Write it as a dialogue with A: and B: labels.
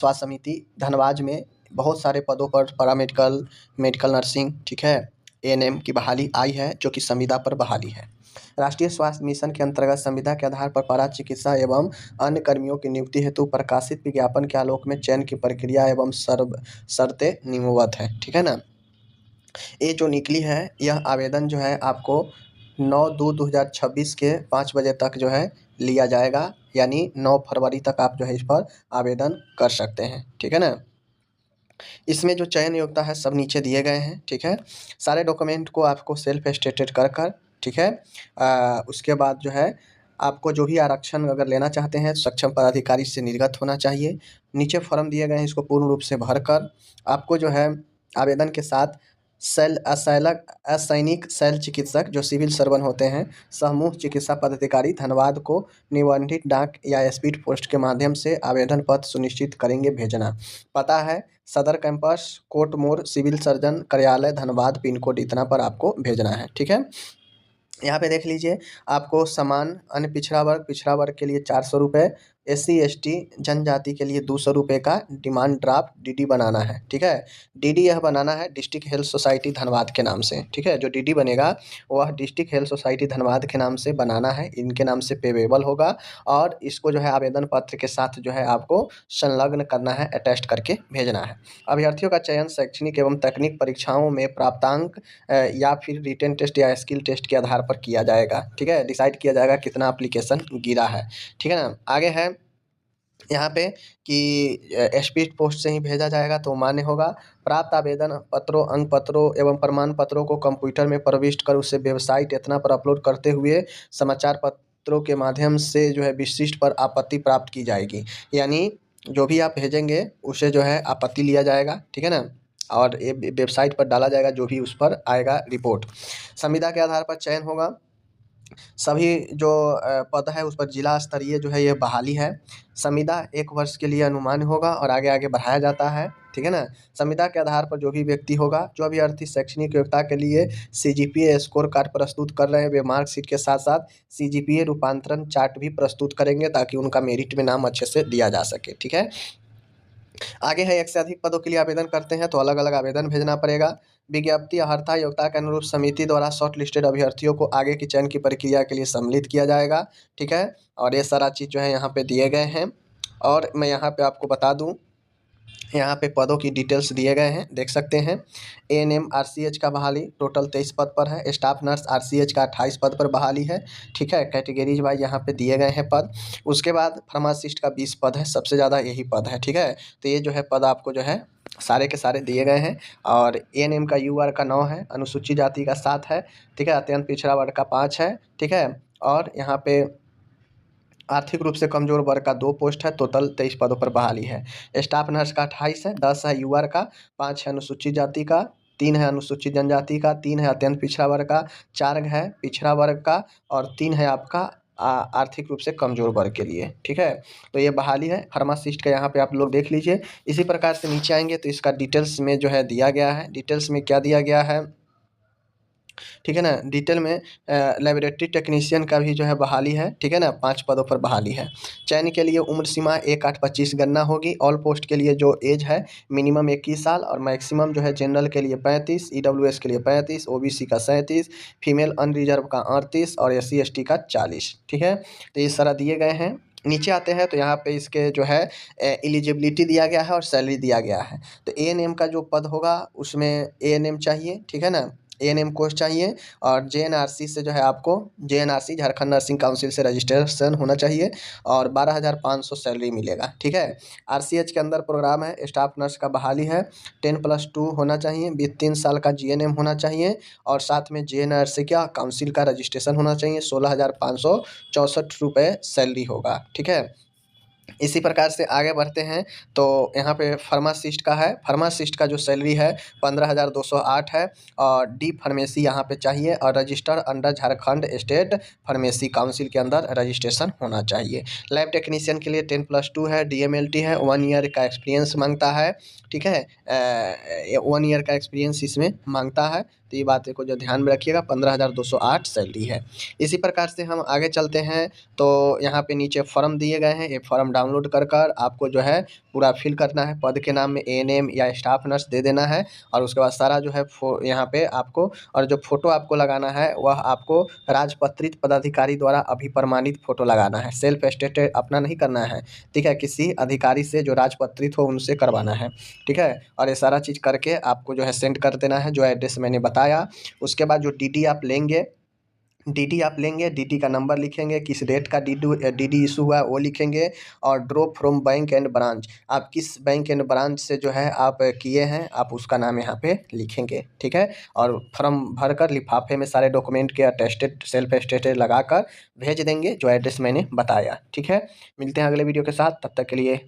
A: स्वास्थ्य समिति धनबाद में बहुत सारे पदों पर पैरामेडिकल, मेडिकल नर्सिंग, ठीक है, एएनएम की बहाली आई है, जो कि संविदा पर बहाली है। राष्ट्रीय स्वास्थ्य मिशन के अंतर्गत संविदा के आधार पर पारा चिकित्सा एवं अन्य कर्मियों की नियुक्ति हेतु प्रकाशित विज्ञापन के आलोक में चयन की प्रक्रिया एवं शर्तें निम्नवत है, ठीक है ना। ये जो निकली है, यह आवेदन जो है आपको 9/2/2026 के 5 बजे तक जो है लिया जाएगा, यानी 9 फरवरी तक आप जो है इस पर आवेदन कर सकते हैं, ठीक है ना। इसमें जो चयन योग्यता है सब नीचे दिए गए हैं, ठीक है। सारे डॉक्यूमेंट को आपको सेल्फ एटेस्टेड कर ठीक है। उसके बाद जो है आपको जो भी आरक्षण अगर लेना चाहते हैं सक्षम पदाधिकारी से निर्गत होना चाहिए। नीचे फॉर्म दिए गए हैं, इसको पूर्ण रूप से भरकर आपको जो है आवेदन के साथ असैनिक शैल चिकित्सक जो सिविल सर्वन होते हैं, समूह चिकित्सा पदाधिकारी धनबाद को निबंधित डाक या स्पीड पोस्ट के माध्यम से आवेदन पत्र सुनिश्चित करेंगे भेजना। पता है सदर कैंपस कोर्ट मोड़ सिविल सर्जन कार्यालय धनबाद, पिन कोड इतना पर आपको भेजना है, ठीक है। यहाँ पे देख लीजिए, आपको समान अन्य पिछड़ा वर्ग के लिए 400 रुपये, SC/ST जनजाति के लिए 200 रुपये का डिमांड ड्राफ्ट DD बनाना है, ठीक है। DD यह बनाना है डिस्ट्रिक्ट हेल्थ सोसाइटी धनबाद के नाम से, ठीक है। जो DD बनेगा वह डिस्ट्रिक्ट हेल्थ सोसाइटी धनबाद के नाम से बनाना है, इनके नाम से पेवेबल होगा और इसको जो है आवेदन पत्र के साथ जो है आपको संलग्न करना है, अटैच करके भेजना है। अभ्यर्थियों का चयन शैक्षणिक एवं तकनीक परीक्षाओं में प्राप्तांक या फिर रिटन टेस्ट या स्किल टेस्ट के आधार पर किया जाएगा, ठीक है। डिसाइड किया जाएगा कितना एप्लीकेशन गिरा है, ठीक है ना। आगे है यहाँ पे कि स्पीड पोस्ट से ही भेजा जाएगा तो मान्य होगा। प्राप्त आवेदन पत्रों, अंक पत्रों एवं प्रमाण पत्रों को कंप्यूटर में प्रविष्ट कर उसे वेबसाइट इतना पर अपलोड करते हुए समाचार पत्रों के माध्यम से जो है विशिष्ट पर आपत्ति प्राप्त की जाएगी। यानी जो भी आप भेजेंगे उसे जो है आपत्ति लिया जाएगा, ठीक है ना, और ये वेबसाइट पर डाला जाएगा जो भी उस पर आएगा रिपोर्ट। संविदा के आधार पर चयन होगा। सभी जो पद है उस पर जिला स्तरीय जो है ये बहाली है। संविदा 1 वर्ष के लिए अनुमान होगा और आगे आगे बढ़ाया जाता है, ठीक है ना। संविदा के आधार पर जो भी व्यक्ति होगा, जो अभ्यर्थी शैक्षणिक योग्यता के लिए CGPA स्कोर कार्ड प्रस्तुत कर रहे हैं, वे मार्कशीट के साथ साथ CGPA रूपांतरण चार्ट भी प्रस्तुत करेंगे ताकि उनका मेरिट में नाम अच्छे से दिया जा सके, ठीक है। आगे है 1 से अधिक पदों के लिए आवेदन करते हैं तो अलग अलग आवेदन भेजना पड़ेगा। विज्ञप्ति अर्हता योग्यता के अनुरूप समिति द्वारा शॉर्ट लिस्टेड अभ्यर्थियों को आगे की चयन की प्रक्रिया के लिए सम्मिलित किया जाएगा, ठीक है। और ये सारा चीज़ जो है यहाँ पे दिए गए हैं और मैं यहाँ पे आपको बता दूँ, यहाँ पे पदों की डिटेल्स दिए गए हैं, देख सकते हैं। ANM RCH का बहाली टोटल 23 पद पर है। स्टाफ नर्स RCH का 28 पद पर बहाली है, ठीक है। कैटेगरीज वाइज यहाँ पे दिए गए हैं पद। उसके बाद फार्मासिस्ट का 20 पद है, सबसे ज़्यादा यही पद है, ठीक है। तो ये जो है पद आपको जो है सारे के सारे दिए गए हैं। और ANM का UR का 9 है, अनुसूचित जाति का 7 है, ठीक है। अत्यंत पिछड़ा वर्ग का 5 है, ठीक है। और यहाँ पे आर्थिक रूप से कमजोर वर्ग का 2 पोस्ट है, टोटल 23 पदों पर बहाली है। स्टाफ नर्स का 28 है, 10 है UR का, 5 है अनुसूचित जाति का, 3 है अनुसूचित जनजाति का, 3 है अत्यंत पिछड़ा वर्ग का, 4 है पिछड़ा वर्ग का और 3 है आपका आर्थिक रूप से कमजोर वर्ग के लिए, ठीक है। तो ये बहाली है फार्मासिस्ट का, यहाँ पे आप लोग देख लीजिए। इसी प्रकार से नीचे आएंगे तो इसका डिटेल्स में जो है दिया गया है। डिटेल्स में क्या दिया गया है, ठीक है ना। डिटेल में लेबोरेटरी टेक्नीशियन का भी जो है बहाली है, ठीक है ना। 5 पदों पर बहाली है। चयन के लिए उम्र सीमा 1/8/25 गणना होगी। ऑल पोस्ट के लिए जो एज है मिनिमम 21 साल और मैक्सिमम जो है जनरल के लिए 35, EWS के लिए 35, OBC का 37, फीमेल अनरिजर्व का 38 और SC/ST का 40, ठीक है। तो ये सारा दिए गए हैं। नीचे आते हैं तो यहाँ पे इसके जो है एलिजिबिलिटी दिया गया है और सैलरी दिया गया है। तो ANM का जो पद होगा उसमें ANM चाहिए, ठीक है ना। ANM कोर्स चाहिए और JNRC से जो है आपको JNRC झारखंड नर्सिंग काउंसिल से रजिस्ट्रेशन होना चाहिए और 12,500 सैलरी मिलेगा, ठीक है। RCH के अंदर प्रोग्राम है, स्टाफ नर्स का बहाली है, 10+2 होना चाहिए, 3 साल का GNM होना चाहिए और साथ में JNRC का काउंसिल का रजिस्ट्रेशन होना चाहिए। 16,564 रुपये सैलरी होगा, ठीक है। इसी प्रकार से आगे बढ़ते हैं तो यहाँ पे फार्मासिस्ट का है। फार्मासिस्ट का जो सैलरी है 15,208 है और डी फार्मेसी यहाँ पे चाहिए और register under Jharkhand state pharmacy council के अंदर रजिस्ट्रेशन होना चाहिए। लैब टेक्नीशियन के लिए 10+2 है, DMLT है, 1 ईयर का एक्सपीरियंस मांगता है, ठीक है। 1 ईयर का एक्सपीरियंस इसमें मांगता है। तो ये बात को जो ध्यान में रखिएगा, 15,208 सैलरी है। इसी प्रकार से हम आगे चलते हैं, तो यहाँ पे नीचे फॉर्म दिए गए हैं, ये फॉर्म डाउनलोड कर आपको जो है पूरा फिल करना है। पद के नाम में एएनएम या स्टाफ नर्स दे देना है, और उसके बाद सारा जो है यहाँ पे आपको, और जो फ़ोटो आपको लगाना है वह आपको राजपत्रित पदाधिकारी द्वारा अभिप्रमाणित फ़ोटो लगाना है। सेल्फ एटेस्टेड अपना नहीं करना है, ठीक है, किसी अधिकारी से जो राजपत्रित हो उनसे करवाना है, ठीक है। और ये सारा चीज़ करके आपको जो है सेंड कर देना है, जो एड्रेस मैंने बताया। उसके बाद जो डीडी का नंबर लिखेंगे, किस डेट का डीडी इशू हुआ है वो लिखेंगे, और drop from bank and branch, आप किस बैंक एंड ब्रांच से जो है आप किए हैं आप उसका नाम यहाँ पे लिखेंगे, ठीक है। और फॉर्म भरकर लिफाफे में सारे डॉक्यूमेंट के अटेस्टेड सेल्फ एटेस्टेड लगाकर भेज देंगे, जो एड्रेस मैंने बताया, ठीक है। मिलते हैं अगले वीडियो के साथ, तब तक के लिए